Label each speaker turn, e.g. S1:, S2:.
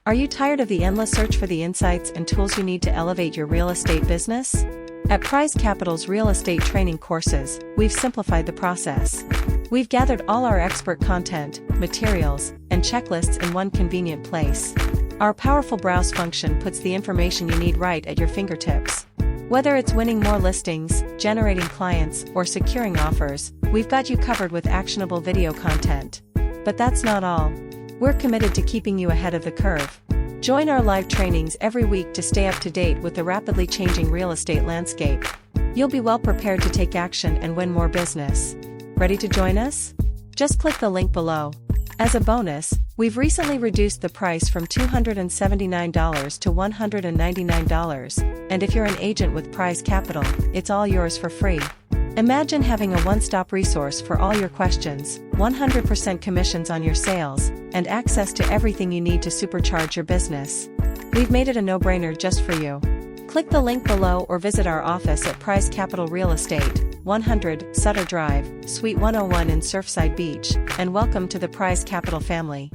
S1: Are you tired of the endless search for the insights and tools you need to elevate your real estate business? At Pries Capital's real estate training courses, we've simplified the process. We've gathered all our expert content, materials, and checklists in one convenient place. Our powerful browse function puts the information you need right at your fingertips. Whether it's winning more listings, generating clients, or securing offers, we've got you covered with actionable video content. But that's not all. We're committed to keeping you ahead of the curve. Join our live trainings every week to stay up to date with the rapidly changing real estate landscape. You'll be well prepared to take action and win more business. Ready to join us? Just click the link below. As a bonus, we've recently reduced the price from $279 to $199, and if you're an agent with Pries Capital, it's all yours for free. Imagine having a one-stop resource for all your questions, 100% commissions on your sales, and access to everything you need to supercharge your business. We've made it a no-brainer just for you. Click the link below or visit our office at Pries Capital Real Estate, 100 Sutter Drive, Suite 101 in Surfside Beach, and welcome to the Pries Capital family.